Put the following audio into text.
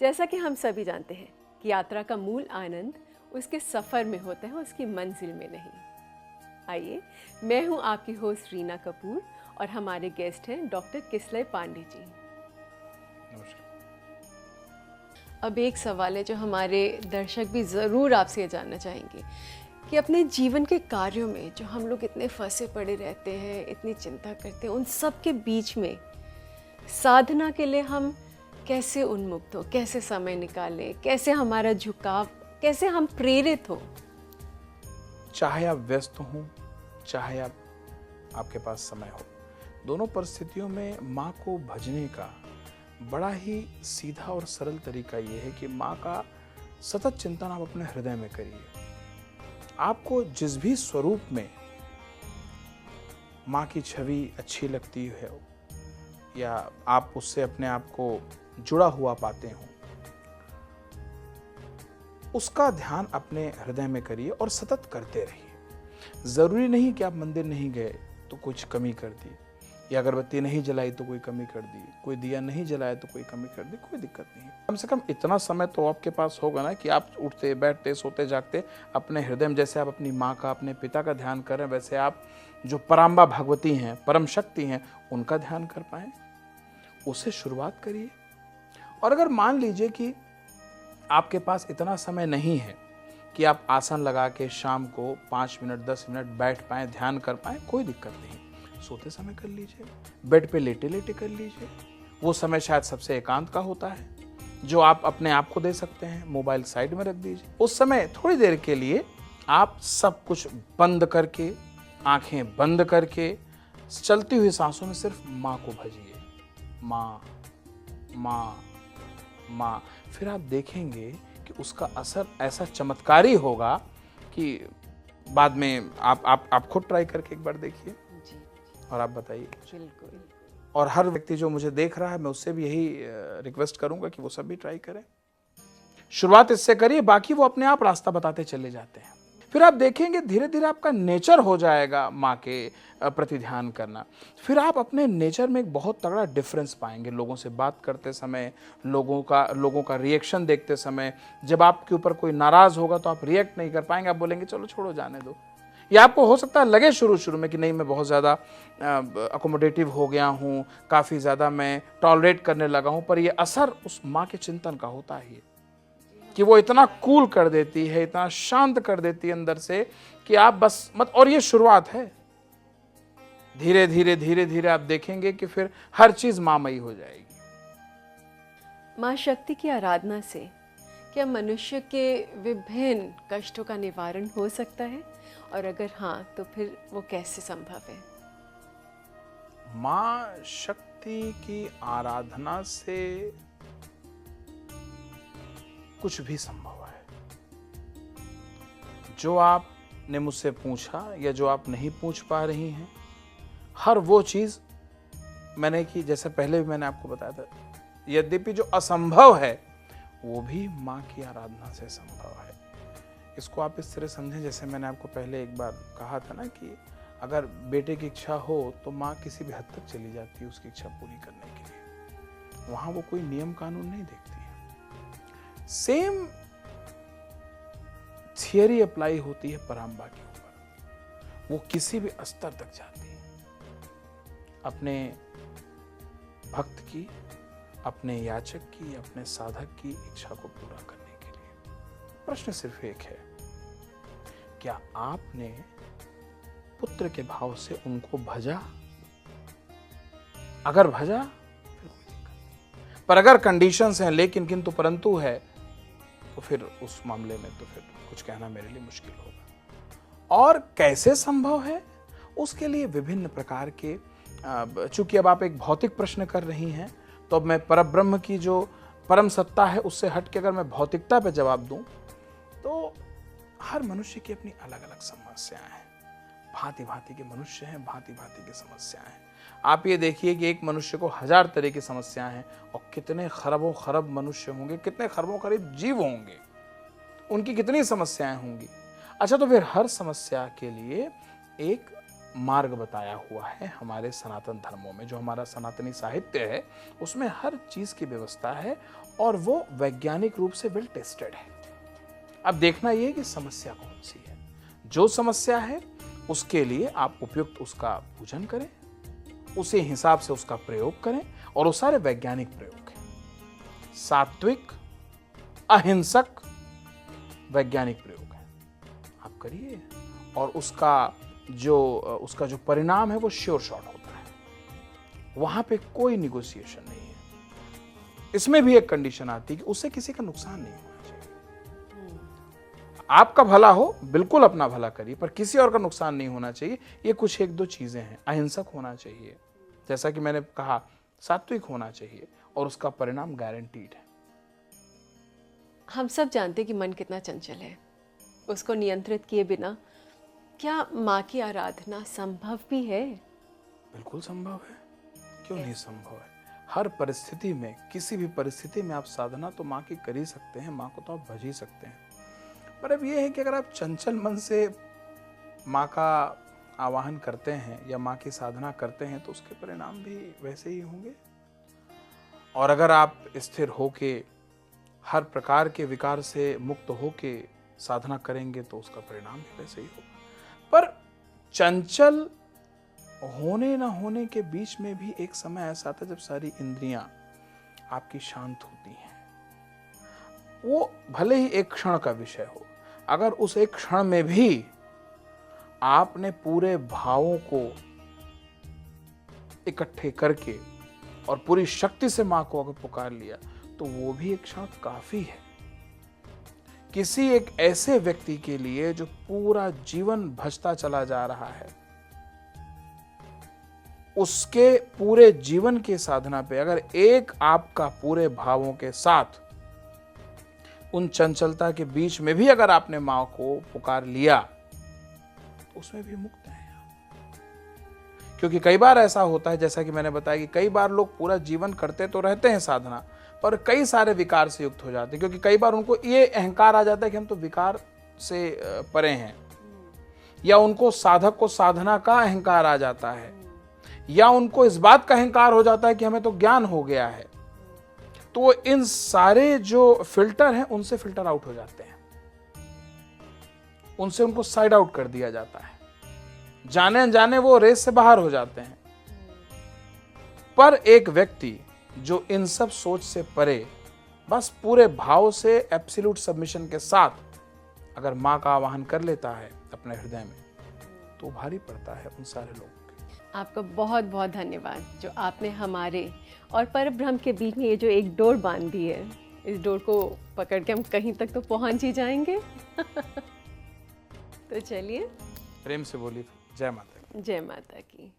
जैसा कि हम सभी जानते हैं कि यात्रा का मूल आनंद उसके सफ़र में होता है, उसकी मंजिल में नहीं। आइए, मैं हूं आपकी होस्ट रीना कपूर और हमारे गेस्ट हैं डॉक्टर किसलय पांडे जी। अब एक सवाल है जो हमारे दर्शक भी ज़रूर आपसे ये जानना चाहेंगे कि अपने जीवन के कार्यों में जो हम लोग इतने फंसे पड़े रहते हैं, इतनी चिंता करते हैं, उन सब के बीच में साधना के लिए हम कैसे उन्मुक्त हो, कैसे समय निकालें, कैसे हमारा झुकाव, कैसे हम प्रेरित हो। चाहे आप व्यस्त हों, चाहे आपके पास समय हो, दोनों परिस्थितियों में माँ को भजने का बड़ा ही सीधा और सरल तरीका ये है कि माँ का सतत चिंतन आप अपने हृदय में करिए। आपको जिस भी स्वरूप में माँ की छवि अच्छी लगती है या आप उससे अपने आप को जुड़ा हुआ पाते हो, उसका ध्यान अपने हृदय में करिए और सतत करते रहिए। जरूरी नहीं कि आप मंदिर नहीं गए तो कुछ कमी कर दी, या अगरबत्ती नहीं जलाई तो कोई कमी कर दी, कोई दिया नहीं जलाया तो कोई कमी कर दी, कोई दिक्कत नहीं। कम से कम इतना समय तो आपके पास होगा ना कि आप उठते बैठते सोते जागते अपने हृदय में, जैसे आप अपनी माँ का, अपने पिता का ध्यान कर रहे हैं, वैसे आप जो पराम्बा भगवती हैं, परम शक्ति हैं, उनका ध्यान कर पाए। उससे शुरुआत करिए। और अगर मान लीजिए कि आपके पास इतना समय नहीं है कि आप आसन लगा के शाम को 5 मिनट 10 मिनट बैठ पाएं, ध्यान कर पाएं, कोई दिक्कत नहीं। सोते समय कर लीजिए, बेड पे लेटे लेटे कर लीजिए। वो समय शायद सबसे एकांत का होता है जो आप अपने आप को दे सकते हैं। मोबाइल साइड में रख दीजिए। उस समय थोड़ी देर के लिए आप सब कुछ बंद करके, आंखें बंद करके, चलती हुई सांसों में सिर्फ माँ को भजिए। माँ माँ माँ। फिर आप देखेंगे कि उसका असर ऐसा चमत्कारी होगा कि बाद में आप खुद ट्राई करके एक बार देखिए और आप बताइए। बिल्कुल। और हर व्यक्ति जो मुझे देख रहा है, मैं उससे भी यही रिक्वेस्ट करूंगा कि वो सब भी ट्राई करें। शुरुआत इससे करिए, बाकी वो अपने आप रास्ता बताते चले जाते हैं। फिर आप देखेंगे धीरे धीरे आपका नेचर हो जाएगा माँ के प्रति ध्यान करना। फिर आप अपने नेचर में एक बहुत तगड़ा डिफरेंस पाएंगे। लोगों से बात करते समय, लोगों का रिएक्शन देखते समय, जब आपके ऊपर कोई नाराज होगा तो आप रिएक्ट नहीं कर पाएंगे। आप बोलेंगे चलो छोड़ो, जाने दो। या आपको हो सकता है लगे शुरू में कि नहीं, मैं बहुत ज़्यादा अकोमोडेटिव हो गया हूँ, काफ़ी ज़्यादा मैं टॉलरेट करने लगा हूँ, पर ये असर उस माँ के चिंतन का होता ही है कि वो इतना कूल कर देती है, इतना शांत कर देती है अंदर से कि आप बस मत। और ये शुरुआत है। धीरे धीरे आप देखेंगे कि फिर हर चीज मामयी हो जाएगी। माँ शक्ति की आराधना से क्या मनुष्य के विभिन्न कष्टों का निवारण हो सकता है, और अगर हाँ तो फिर वो कैसे संभव है? माँ शक्ति की आराधना से कुछ भी संभव है। जो आपने मुझसे पूछा या जो आप नहीं पूछ पा रही हैं, हर वो चीज मैंने की, जैसे पहले भी मैंने आपको बताया था, यद्यपि जो असंभव है वो भी माँ की आराधना से संभव है। इसको आप इस तरह समझें, जैसे मैंने आपको पहले एक बार कहा था ना कि अगर बेटे की इच्छा हो तो माँ किसी भी हद तक चली जाती है उसकी इच्छा पूरी करने के लिए। वहां वो कोई नियम कानून नहीं देखती है। सेम थियरी अप्लाई होती है पराम्बा के ऊपर। वो किसी भी स्तर तक जाती है अपने भक्त की, अपने याचक की, अपने साधक की इच्छा को पूरा करने के लिए। प्रश्न सिर्फ एक है, क्या आपने पुत्र के भाव से उनको भजा? अगर भजा फिर कोई दिक्कत नहीं, पर अगर कंडीशंस हैं, लेकिन किंतु परंतु है, तो फिर उस मामले में तो फिर कुछ कहना मेरे लिए मुश्किल होगा। और कैसे संभव है, उसके लिए विभिन्न प्रकार के, चूंकि अब आप एक भौतिक प्रश्न कर रही हैं, तो अब मैं परब्रह्म की जो परम सत्ता है उससे हट के अगर मैं भौतिकता पे जवाब दूं, तो हर मनुष्य की अपनी अलग अलग समस्याएं हैं। भांति भांति के मनुष्य हैं, भांति भांति की समस्याएं हैं। आप ये देखिए कि एक मनुष्य को 1000 तरह की समस्याएं हैं, और कितने खरबों खरब मनुष्य होंगे, कितने खरबों खरीब जीव होंगे, उनकी कितनी समस्याएं होंगी। अच्छा, तो फिर हर समस्या के लिए एक मार्ग बताया हुआ है हमारे सनातन धर्मों में। जो हमारा सनातनी साहित्य है उसमें हर चीज की व्यवस्था है, और वो वैज्ञानिक रूप से वेल टेस्टेड है। अब देखना यह है कि समस्या कौन सी है। जो समस्या है उसके लिए आप उपयुक्त उसका पूजन करें, उसी हिसाब से उसका प्रयोग करें, और वो सारे वैज्ञानिक प्रयोग हैं, सात्विक अहिंसक वैज्ञानिक प्रयोग है। आप करिए और उसका जो परिणाम है वो श्योर शॉट होता है। वहां पे कोई निगोशिएशन नहीं है। इसमें भी एक कंडीशन आती है कि उससे किसी का नुकसान नहीं होना चाहिए। आपका भला हो, बिल्कुल अपना भला करिए, पर किसी और का नुकसान नहीं होना चाहिए। ये कुछ एक दो चीजें हैं। अहिंसक होना चाहिए, जैसा कि मैंने कहा, सात्विक होना चाहिए, और उसका परिणाम गारंटीड है। हम सब जानते हैं कि मन कितना चंचल है। उसको नियंत्रित किए बिना क्या माँ की आराधना संभव भी है? बिल्कुल संभव है, क्यों नहीं संभव है। हर परिस्थिति में, किसी भी परिस्थिति में आप साधना तो माँ की कर ही सकते हैं, माँ को तो आप भज ही सकते हैं। पर अब यह है कि अगर आप चंचल मन से माँ का आवाहन करते हैं या माँ की साधना करते हैं तो उसके परिणाम भी वैसे ही होंगे। और अगर आप स्थिर होके हर प्रकार के विकार से मुक्त होके साधना करेंगे तो उसका परिणाम भी वैसे ही होगा। पर चंचल होने ना होने के बीच में भी एक समय ऐसा आता है जब सारी इंद्रियां आपकी शांत होती हैं। वो भले ही एक क्षण का विषय हो, अगर उस एक क्षण में भी आपने पूरे भावों को इकट्ठे करके और पूरी शक्ति से मां को अगर पुकार लिया तो वो भी एक क्षण काफी है। किसी एक ऐसे व्यक्ति के लिए जो पूरा जीवन भजता चला जा रहा है, उसके पूरे जीवन की साधना पे अगर एक आपका पूरे भावों के साथ उन चंचलता के बीच में भी अगर आपने मां को पुकार लिया तो उसमें भी मुक्त है। क्योंकि कई बार ऐसा होता है, जैसा कि मैंने बताया, कि कई बार लोग पूरा जीवन करते तो रहते हैं साधना, पर कई सारे विकार से युक्त हो जाते हैं। क्योंकि कई बार उनको ये अहंकार आ जाता है कि हम तो विकार से परे हैं, या उनको साधक को साधना का अहंकार आ जाता है, या उनको इस बात का अहंकार हो जाता है कि हमें तो ज्ञान हो गया है। तो इन सारे जो फिल्टर हैं उनसे फिल्टर आउट हो जाते हैं, उनसे उनको साइड आउट कर दिया जाता है, जाने अनजाने वो रेस से बाहर हो जाते हैं। पर एक व्यक्ति जो इन सब सोच से परे बस पूरे भाव से एब्सोल्यूट सबमिशन के साथ अगर मां का आवाहन कर लेता है अपने हृदय में, तो भारी पड़ता है उन सारे लोगों के। आपका बहुत बहुत धन्यवाद जो आपने हमारे और परब्रह्म के बीच में ये जो एक डोर बांध दी है। इस डोर को पकड़ के हम कहीं तक तो पहुंच ही जाएंगे। तो चलिए, प्रेम से बोलिए, जय माता। जय माता की।